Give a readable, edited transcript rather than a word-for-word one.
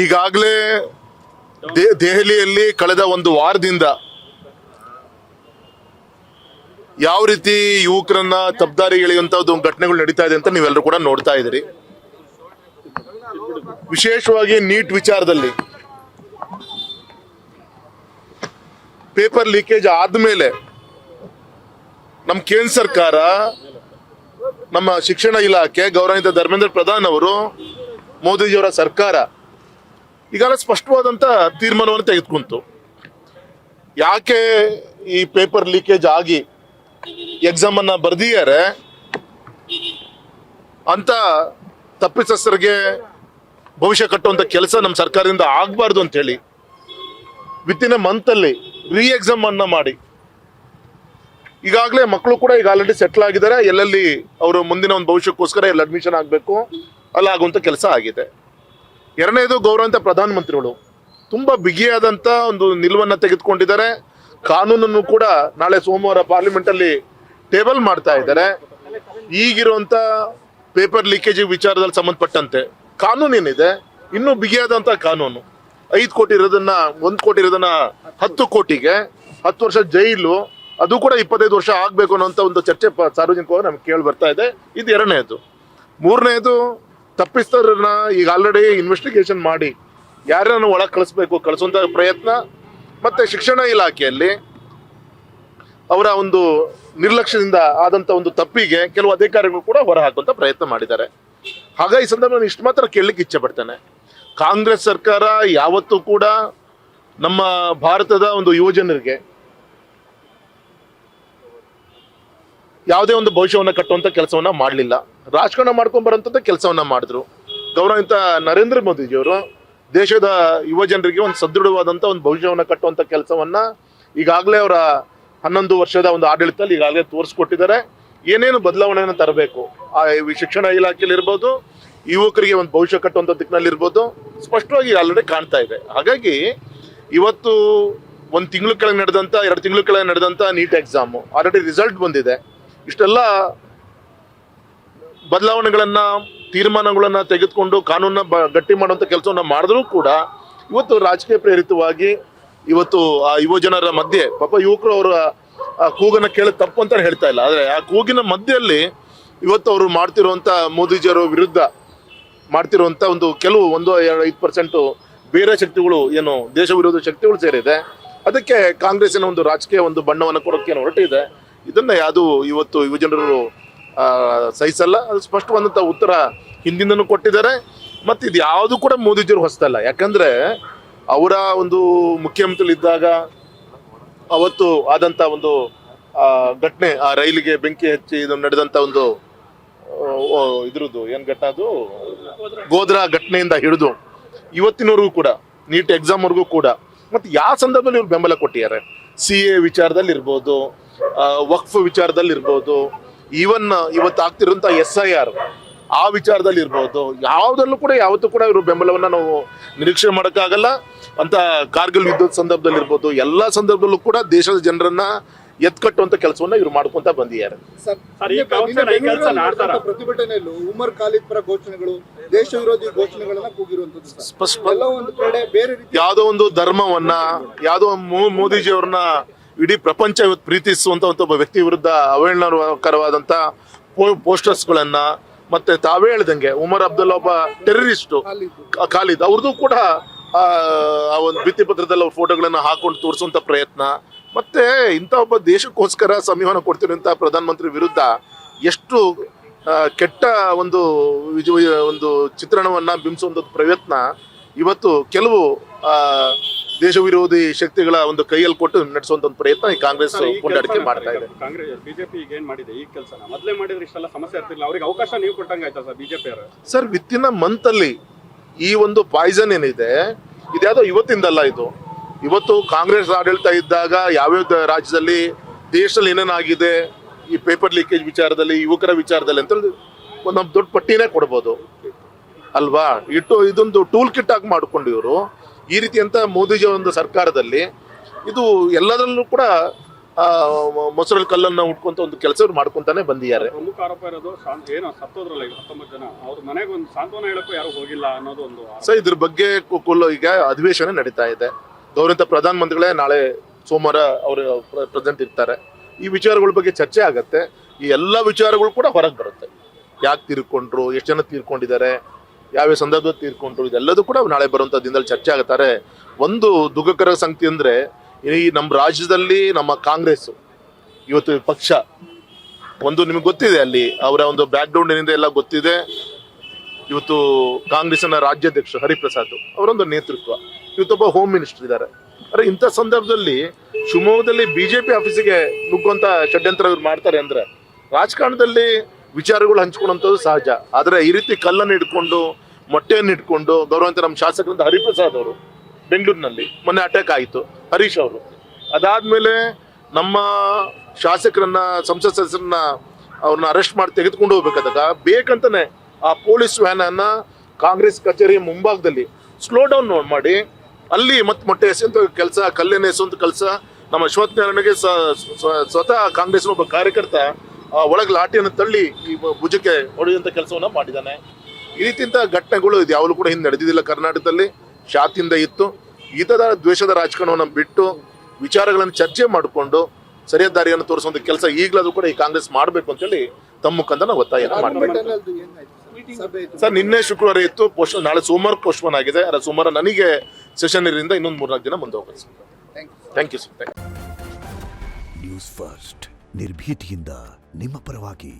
ಈಗಾಗಲೇ ದೆಹಲಿಯಲ್ಲಿ ಕಳೆದ ಒಂದು ವಾರದಿಂದ ಯಾವ ರೀತಿ ಯುವಕರನ್ನ ತಪ್ಪದಾರಿ ಎಳೆಯುವಂತ ಘಟನೆಗಳು ನಡೀತಾ ಇದೆ ಅಂತ ನೀವೆಲ್ಲರೂ ಕೂಡ ನೋಡ್ತಾ ಇದ್ದೀರಿ. ವಿಶೇಷವಾಗಿ ನೀಟ್ ವಿಚಾರದಲ್ಲಿ ಪೇಪರ್ ಲೀಕೇಜ್ ಆದ್ಮೇಲೆ ನಮ್ಮ ಕೇಂದ್ರ ಸರ್ಕಾರ, ನಮ್ಮ ಶಿಕ್ಷಣ ಇಲಾಖೆ, ಗೌರವಾನ್ವಿತ ಧರ್ಮೇಂದ್ರ ಪ್ರಧಾನ್ ಅವರು, ಮೋದಿಜಿಯವರ ಸರ್ಕಾರ ಈಗಾಗಲೇ ಸ್ಪಷ್ಟವಾದಂತ ತೀರ್ಮಾನವನ್ನು ತೆಗೆದುಕೊಂತು. ಯಾಕೆ ಈ ಪೇಪರ್ ಲೀಕೇಜ್ ಆಗಿ ಎಕ್ಸಾಮ್ ಅನ್ನ ಬರ್ದಿದ್ದಾರೆ ಅಂತ ತಪ್ಪಿತಸ್ಥರಿಗೆ ಭವಿಷ್ಯ ಕಟ್ಟುವಂತ ಕೆಲಸ ನಮ್ಮ ಸರ್ಕಾರದಿಂದ ಆಗಬಾರ್ದು ಅಂತ ಹೇಳಿ ವಿತಿನ್ ಎ ಮಂತ್ ಅಲ್ಲಿ ರೀ ಎಕ್ಸಾಮ್ ಅನ್ನ ಮಾಡಿ ಈಗಾಗಲೇ ಮಕ್ಕಳು ಕೂಡ ಈಗ ಆಲ್ರೆಡಿ ಸೆಟ್ಲ್ ಆಗಿದ್ದಾರೆ. ಎಲ್ಲೆಲ್ಲಿ ಅವರು ಮುಂದಿನ ಒಂದು ಭವಿಷ್ಯಕ್ಕೋಸ್ಕರ ಎಲ್ಲ ಅಡ್ಮಿಷನ್ ಆಗಬೇಕು ಅಲ್ಲಿ ಆಗುವಂತ ಕೆಲಸ ಆಗಿದೆ. ಎರಡನೇದು, ಗೌರವಾನ್ವಿತ ಪ್ರಧಾನ ಮಂತ್ರಿಗಳು ತುಂಬಾ ಬಿಗಿಯಾದಂತ ಒಂದು ನಿಲುವನ್ನ ತೆಗೆದುಕೊಂಡಿದ್ದಾರೆ. ಕಾನೂನನ್ನು ಕೂಡ ನಾಳೆ ಸೋಮವಾರ ಪಾರ್ಲಿಮೆಂಟ್ ಅಲ್ಲಿ ಟೇಬಲ್ ಮಾಡ್ತಾ ಇದ್ದಾರೆ. ಈಗಿರುವಂತ ಪೇಪರ್ ಲೀಕೇಜ್ ವಿಚಾರದಲ್ಲಿ ಸಂಬಂಧಪಟ್ಟಂತೆ ಕಾನೂನು ಏನಿದೆ, ಇನ್ನೂ ಬಿಗಿಯಾದಂತ ಕಾನೂನು. 5 ಕೋಟಿ ಇರೋದನ್ನ 1 ಕೋಟಿ ಇರೋದನ್ನ 10 ಕೋಟಿಗೆ 10 ವರ್ಷ ಜೈಲು, ಅದು ಕೂಡ 25 ವರ್ಷ ಆಗ್ಬೇಕು ಅನ್ನೋಂಥ ಒಂದು ಚರ್ಚೆ ಸಾರ್ವಜನಿಕವಾಗಿ ನಮ್ಗೆ ಕೇಳಿ ಬರ್ತಾ ಇದೆ. ಇದು ಎರಡನೇದು. ಮೂರನೇದು, ತಪ್ಪಿಸ್ತರನ್ನ ಈಗ ಆಲ್ರೆಡಿ ಇನ್ವೆಸ್ಟಿಗೇಷನ್ ಮಾಡಿ ಯಾರನ್ನು ಒಳಗೆ ಕಳಿಸುವಂತ ಪ್ರಯತ್ನ, ಮತ್ತೆ ಶಿಕ್ಷಣ ಇಲಾಖೆಯಲ್ಲಿ ಅವರ ಒಂದು ನಿರ್ಲಕ್ಷ್ಯದಿಂದ ಆದಂತ ಒಂದು ತಪ್ಪಿಗೆ ಕೆಲವು ಅಧಿಕಾರಿಗಳು ಕೂಡ ಹೊರ ಹಾಕುವಂತ ಪ್ರಯತ್ನ ಮಾಡಿದ್ದಾರೆ. ಹಾಗಾಗಿ ಈ ಸಂದರ್ಭ ಇಷ್ಟು ಮಾತ್ರ ಕೇಳಲಿಕ್ಕೆ ಇಚ್ಛೆ ಪಡ್ತೇನೆ, ಕಾಂಗ್ರೆಸ್ ಸರ್ಕಾರ ಯಾವತ್ತೂ ಕೂಡ ನಮ್ಮ ಭಾರತದ ಒಂದು ಯುವಜನರಿಗೆ ಯಾವುದೇ ಒಂದು ಭವಿಷ್ಯವನ್ನ ಕಟ್ಟುವಂತ ಕೆಲಸವನ್ನ ಮಾಡಲಿಲ್ಲ. ರಾಜಕಾರಣ ಮಾಡ್ಕೊಂಡ್ ಬರುವಂತ ಕೆಲಸವನ್ನ ಮಾಡಿದ್ರು. ಗೌರವಾನ್ವಿತ ನರೇಂದ್ರ ಮೋದಿಜಿಯವರು ದೇಶದ ಯುವ ಜನರಿಗೆ ಒಂದು ಸದೃಢವಾದಂತ ಒಂದು ಭವಿಷ್ಯವನ್ನ ಕಟ್ಟುವಂತ ಕೆಲಸವನ್ನ ಈಗಾಗಲೇ ಅವರ 11 ವರ್ಷದ ಒಂದು ಆಡಳಿತದಲ್ಲಿ ಈಗಾಗಲೇ ತೋರಿಸ್ಕೊಟ್ಟಿದ್ದಾರೆ. ಏನೇನು ಬದಲಾವಣೆಯನ್ನು ತರಬೇಕು ಆ ಶಿಕ್ಷಣ ಇಲಾಖೆಯಲ್ಲಿ ಇರ್ಬೋದು, ಯುವಕರಿಗೆ ಒಂದು ಭವಿಷ್ಯ ಕಟ್ಟುವಂತ ದಿಕ್ಕಿನಲ್ಲಿ ಇರ್ಬೋದು, ಸ್ಪಷ್ಟವಾಗಿ ಆಲ್ರೆಡಿ ಕಾಣ್ತಾ ಇದೆ. ಹಾಗಾಗಿ ಇವತ್ತು 1 ತಿಂಗಳ ಕೆಳಗೆ ನಡೆದಂತ 2 ತಿಂಗಳ ಕೆಳಗೆ ನಡೆದಂತ ನೀಟ್ ಎಕ್ಸಾಮ್ ಆಲ್ರೆಡಿ ರಿಸಲ್ಟ್ ಬಂದಿದೆ. ಇಷ್ಟೆಲ್ಲ ಬದಲಾವಣೆಗಳನ್ನ, ತೀರ್ಮಾನಗಳನ್ನ ತೆಗೆದುಕೊಂಡು ಕಾನೂನನ್ನ ಗಟ್ಟಿ ಮಾಡುವಂತ ಕೆಲಸವನ್ನ ಮಾಡಿದ್ರು ಕೂಡ ಇವತ್ತು ರಾಜಕೀಯ ಪ್ರೇರಿತವಾಗಿ ಇವತ್ತು ಆ ಯುವ ಜನರ ಮಧ್ಯೆ, ಪಾಪ ಯುವಕರು ಅವರ ಕೂಗನ್ನ ಕೇಳಿ ತಪ್ಪು ಅಂತ ಹೇಳ್ತಾ ಇಲ್ಲ, ಆದ್ರೆ ಆ ಕೂಗಿನ ಮಧ್ಯೆಯಲ್ಲಿ ಇವತ್ತು ಅವರು ಮಾಡ್ತಿರುವಂತ ಮೋದಿಜಿಯವರ ವಿರುದ್ಧ ಮಾಡ್ತಿರುವಂತ ಒಂದು ಕೆಲವು 1-5% ಬೇರೆ ಶಕ್ತಿಗಳು, ಏನು ದೇಶ ವಿರೋಧ ಶಕ್ತಿಗಳು ಸೇರಿದೆ. ಅದಕ್ಕೆ ಕಾಂಗ್ರೆಸ್ಸಿನ ಒಂದು ರಾಜಕೀಯ ಒಂದು ಬಣ್ಣವನ್ನು ಕೊಡೋಕೆ ಹೊರಟಿದೆ. ಇದನ್ನ ಯಾವುದು ಇವತ್ತು ಯುವಜನರು ಸಹಿಸಲ್ಲ. ಅದು ಸ್ಪಷ್ಟವಾದಂತ ಉತ್ತರ ಹಿಂದಿಂದನೂ ಕೊಟ್ಟಿದ್ದಾರೆ. ಮತ್ತೆ ಇದು ಯಾವುದು ಕೂಡ ಮೋದಿಜಿಯವರು ಹೊಸದಲ್ಲ. ಯಾಕಂದ್ರೆ ಅವರ ಒಂದು ಮುಖ್ಯಮಂತ್ರಿ ಇದ್ದಾಗ ಅವತ್ತು ಆದಂತ ಒಂದು ಘಟನೆ, ಆ ರೈಲಿಗೆ ಬೆಂಕಿ ಹಚ್ಚಿ ಇದು ನಡೆದಂತ ಒಂದು ಇದ್ರದ್ದು ಏನ್ ಘಟನೆ, ಅದು ಗೋಧ್ರಾ ಘಟನೆಯಿಂದ ಹಿಡಿದು ಇವತ್ತಿನವರೆಗೂ ಕೂಡ, ನೀಟ್ ಎಕ್ಸಾಮ್ ವರ್ಗೂ ಕೂಡ, ಮತ್ತೆ ಯಾವ ಸಂದರ್ಭದಲ್ಲಿ ಇವ್ರು ಬೆಂಬಲ ಕೊಟ್ಟಿದ್ದಾರೆ. CA ವಿಚಾರದಲ್ಲಿ ಇರ್ಬೋದು, ವಕ್ಫ್ ವಿಚಾರದಲ್ಲಿ ಇರ್ಬೋದು, ಈವನ್ ಇವತ್ತು ಆಗ್ತಿರುವಂತ SIR ಆ ವಿಚಾರದಲ್ಲಿ ಇರ್ಬೋದು, ಯಾವುದಲ್ಲೂ ಕೂಡ ಯಾವತ್ತೂ ಕೂಡ ಇವರು ಬೆಂಬಲವನ್ನ ನಾವು ನಿರೀಕ್ಷೆ ಮಾಡೋಕ್ಕಾಗಲ್ಲ. ಅಂತ ಕಾರ್ಗಿಲ್ ಯುದ್ಧದ ಸಂದರ್ಭದಲ್ಲಿ ಇರ್ಬೋದು, ಎಲ್ಲಾ ಸಂದರ್ಭದಲ್ಲೂ ಕೂಡ ದೇಶದ ಜನರನ್ನ ಎತ್ಕಟ್ಟುವಂತ ಕೆಲಸವನ್ನ ಇವ್ರು ಮಾಡ್ಕೊಂತ ಬಂದಿದ್ದಾರೆ. ಪ್ರತಿಭಟನೆಯಲ್ಲೂ ಉಮರ್ ಖಾಲಿದ್ ಪರ ಘೋಷಣೆಗಳು, ದೇಶ ವಿರೋಧಿ ಘೋಷಣೆಗಳನ್ನ ಕೂಗಿರುವಂತದ್ದು, ಯಾವುದೋ ಒಂದು ಧರ್ಮವನ್ನ, ಯಾವುದೋ ಮೋದಿಜಿಯವ್ರನ್ನ ಇಡೀ ಪ್ರಪಂಚ ಇವತ್ತು ಪ್ರೀತಿಸುವಂತ ಒಬ್ಬ ವ್ಯಕ್ತಿ ವಿರುದ್ಧ ಅವಹೇಳನಕರವಾದಂತ ಪೋಸ್ಟರ್ಸ್ಗಳನ್ನ, ಮತ್ತೆ ತಾವೇ ಹೇಳ್ದಂಗೆ ಉಮರ್ ಅಬ್ದುಲ್ಲಾ ಒಬ್ಬ ಟೆರರಿಸ್ಟ್ ಖಾಲಿದ್ ಅವ್ರದ್ದು ಕೂಡ ಆ ಒಂದು ಭಿತ್ತಿ ಪತ್ರದಲ್ಲಿ ಅವ್ರ ಫೋಟೋಗಳನ್ನ ಹಾಕೊಂಡು ತೋರಿಸುವಂತ ಪ್ರಯತ್ನ, ಮತ್ತೆ ಇಂಥ ಒಬ್ಬ ದೇಶಕ್ಕೋಸ್ಕರ ಸಂವಿಧಾನ ಕೊಡ್ತಿರುವಂತ ಪ್ರಧಾನಮಂತ್ರಿ ವಿರುದ್ಧ ಎಷ್ಟು ಕೆಟ್ಟ ಒಂದು ಚಿತ್ರಣವನ್ನ ಬಿಂಬಿಸುವಂತ ಪ್ರಯತ್ನ ಇವತ್ತು ಕೆಲವು ದೇಶ ವಿರೋಧಿ ಶಕ್ತಿಗಳ ಒಂದು ಕೈಯಲ್ಲಿ ಕೊಟ್ಟು ನಡೆಸುವಂತ ಒಂದು ಪ್ರಯತ್ನ ಈ ಕಾಂಗ್ರೆಸ್ ಪುಂಡಾಟಿಕೆ ಮಾಡ್ತಾ ಇದೆ. ಕಾಂಗ್ರೆಸ್ ಬಿಜೆಪಿ ಏನ್ ಮಾಡಿದೆ ಈ ಕೆಲಸನ ಮೊದಲೇ ಮಾಡಿದ್ರೆ ಇಷ್ಟೆಲ್ಲ ಸಮಸ್ಯೆ ಇರ್ತಿಲ್ಲ. ಅವ್ರಿಗೆ ಅವಕಾಶ ನೀವು ಕೊಟ್ಟಂಗ ಆಯ್ತಾ ಸರ್ ಬಿಜೆಪಿ ಅವರು? ಸರ್, ವಿತಿನ್ ಅ ಮಂತ್ ಅಲ್ಲಿ ಈ ಒಂದು ಪಾಯ್ಸನ್ ಏನಿದೆ, ಇದ್ಯಾವುದೋ ಇವತ್ತಿಂದಲ್ಲ. ಇವತ್ತು ಕಾಂಗ್ರೆಸ್ ಆಡಳಿತ ಇದ್ದಾಗ ಯಾವ್ಯಾವ ರಾಜ್ಯದಲ್ಲಿ, ದೇಶದಲ್ಲಿ ಏನೇನಾಗಿದೆ ಈ ಪೇಪರ್ ಲೀಕೇಜ್ ವಿಚಾರದಲ್ಲಿ, ಯುವಕರ ವಿಚಾರದಲ್ಲಿ ಅಂತ ಒಂದು ದೊಡ್ಡ ಪಟ್ಟಿನೇ ಕೊಡ್ಬೋದು ಅಲ್ವಾ. ಇದೊಂದು ಟೂಲ್ ಕಿಟ್ ಆಗಿ ಮಾಡ್ಕೊಂಡು ಇವರು ಈ ರೀತಿ ಅಂತ ಮೋದಿಜಿ ಒಂದು ಸರ್ಕಾರದಲ್ಲಿ ಇದು ಎಲ್ಲದರಲ್ಲೂ ಕೂಡ ಮೊಸರಲ್ಲಿ ಕಲ್ಲನ್ನು ಹುಡ್ಕೊಂತ ಒಂದು ಕೆಲಸ ಮಾಡ್ಕೊಂತಾನೆ ಬಂದಿದ್ದಾರೆ. ಪ್ರಮುಖ ಆರೋಪ ಇರೋದು ಏನೋ ಸತ್ತೋದ್ರಲ್ಲ ಈಗ 19 ಜನ, ಅವ್ರ ಮನೆಗೆ ಒಂದು ಸಾಂತ್ವನ ಹೇಳಕ್ಕೂ ಯಾರು ಹೋಗಿಲ್ಲ ಅನ್ನೋದು ಒಂದು ಆರೋಪ. ಸೊ ಇದ್ರ ಬಗ್ಗೆ ಈಗ ಅಧಿವೇಶನ ನಡೀತಾ ಇದೆ. ಗೌರವಿತ ಪ್ರಧಾನಮಂತ್ರಿಗಳೇ ನಾಳೆ ಸೋಮವಾರ ಅವರು ಪ್ರೆಸೆಂಟ್ ಇರ್ತಾರೆ. ಈ ವಿಚಾರಗಳ ಬಗ್ಗೆ ಚರ್ಚೆ ಆಗತ್ತೆ. ಈ ಎಲ್ಲ ವಿಚಾರಗಳು ಕೂಡ ಹೊರಗೆ ಬರುತ್ತೆ. ಯಾಕೆ ತೀರ್ಕೊಂಡ್ರು, ಎಷ್ಟು ಜನ ತೀರ್ಕೊಂಡಿದ್ದಾರೆ, ಯಾವ್ಯಾವ ಸಂದರ್ಭದಲ್ಲಿ ತೀರ್ಕೊಂಡ್ರು, ಇದೆಲ್ಲದೂ ಕೂಡ ನಾಳೆ ಬರುವಂಥ ದಿನದಲ್ಲಿ ಚರ್ಚೆ ಆಗುತ್ತಾರೆ. ಒಂದು ದುಃಖಕರ ಸಂಗತಿ ಅಂದರೆ ಈ ನಮ್ಮ ರಾಜ್ಯದಲ್ಲಿ ನಮ್ಮ ಕಾಂಗ್ರೆಸ್ ಇವತ್ತು ಪಕ್ಷ ಒಂದು ನಿಮಗೆ ಗೊತ್ತಿದೆ, ಅಲ್ಲಿ ಅವರ ಒಂದು ಬ್ಯಾಕ್ಗ್ರೌಂಡ್ ಏನಿದೆ ಎಲ್ಲ ಗೊತ್ತಿದೆ. ಇವತ್ತು ಕಾಂಗ್ರೆಸ್ನ ರಾಜ್ಯಾಧ್ಯಕ್ಷರು ಹರಿಪ್ರಸಾದ್ ಅವರೊಂದು ನೇತೃತ್ವ, ಇವತ್ತೊಬ್ಬ ಹೋಮ್ ಮಿನಿಸ್ಟರ್ ಇದ್ದಾರೆ. ಅರೆ ಇಂಥ ಸಂದರ್ಭದಲ್ಲಿ ಶಿವಮೊಗ್ಗದಲ್ಲಿ ಬಿಜೆಪಿ ಆಫೀಸಿಗೆ ನುಗ್ಗುವಂತ ಷಡ್ಯಂತ್ರ ಇವ್ರು ಮಾಡ್ತಾರೆ ಅಂದ್ರೆ ರಾಜಕಾರಣದಲ್ಲಿ ವಿಚಾರಗಳು ಹಂಚ್ಕೊಳ್ಳುವಂಥದ್ದು ಸಹಜ. ಆದರೆ ಈ ರೀತಿ ಕಲ್ಲನ್ನು ಇಟ್ಕೊಂಡು ಮೊಟ್ಟೆಯನ್ನು ಇಟ್ಕೊಂಡು ಗೌರವಾನ್ವಿತ ನಮ್ಮ ಶಾಸಕರಿಂದ ಹರಿಪ್ರಸಾದ್ ಅವರು ಬೆಂಗಳೂರಿನಲ್ಲಿ ಮೊನ್ನೆ ಅಟ್ಯಾಕ್ ಆಯಿತು, ಹರೀಶ್ ಅವರು. ಅದಾದ್ಮೇಲೆ ನಮ್ಮ ಶಾಸಕರನ್ನ ಸಂಸತ್ ಸದಸ್ಯರನ್ನ ಅವ್ರನ್ನ ಅರೆಸ್ಟ್ ಮಾಡಿ ತೆಗೆದುಕೊಂಡು ಹೋಗ್ಬೇಕಾದಾಗ ಬೇಕಂತಾನೆ ಆ ಪೊಲೀಸ್ ವ್ಯಾನ್ ಅನ್ನ ಕಾಂಗ್ರೆಸ್ ಕಚೇರಿಯ ಮುಂಭಾಗದಲ್ಲಿ ಸ್ಲೋ ಡೌನ್ ಮಾಡಿ ಅಲ್ಲಿ ಮತ್ತೆ ಮೊಟ್ಟೆ ಎಸೆಯುವಂತ ಕೆಲಸ, ಕಲ್ಲಿನ ಎಸೆಯುವಂತ ಕೆಲಸ. ನಮ್ಮ ಅಶ್ವತ್ಥನಾರಾಯಣಗೆ ಸ್ವತಃ ಕಾಂಗ್ರೆಸ್ನ ಒಬ್ಬ ಕಾರ್ಯಕರ್ತ ಒಳಗೆ ಲಾಠಿಯನ್ನು ತಳ್ಳಿ ಈ ಭುಜಕ್ಕೆ ಹೊಡೆಯುವಂತ ಕೆಲಸವನ್ನ ಮಾಡಿದ್ದಾನೆ. ಈ ರೀತಿಯಿಂದ ಘಟನೆಗಳು ಇದು ಯಾವಾಗಲೂ ಕೂಡ ಹಿಂದೆ ನಡೆದಿದ್ದಿಲ್ಲ ಕರ್ನಾಟಕದಲ್ಲಿ, ಶಾತಿಯಿಂದ ಇತ್ತು. ಈ ಥರ ದ್ವೇಷದ ರಾಜಕಾರಣವನ್ನು ಬಿಟ್ಟು ವಿಚಾರಗಳನ್ನು ಚರ್ಚೆ ಮಾಡಿಕೊಂಡು ಸರಿಯಾದ ದಾರಿಯನ್ನು ತೋರಿಸುವಂತ ಕೆಲಸ ಈಗಲಾದ್ರೂ ಕೂಡ ಈ ಕಾಂಗ್ರೆಸ್ ಮಾಡಬೇಕು ಅಂತೇಳಿ ತಮ್ಮ ಮುಖಾಂತರ ನಾವು ಒತ್ತಾಯ ಮಾಡ್ಬೇಕು. ಸರ್ ನಿನ್ನೆ ಶುಕ್ರವಾರ ಇತ್ತು, ನಾಳೆ ಸೋಮವಾರ ಪೋಸ್ಟ್ಪೋನ್ ಆಗಿದೆ. ಸೋಮವಾರ ನನಗೆ ಸೆಷನ್ ಇರೋದ್ರಿಂದ ಇನ್ನೊಂದು 3-4 ದಿನ ಮುಂದೆ ಹೋಗುತ್ತೆ sir. Thank you sir. News first ನಿರ್ಭೀತಿಯಿಂದ ನಿಮ್ಮ ಪರವಾಗಿ.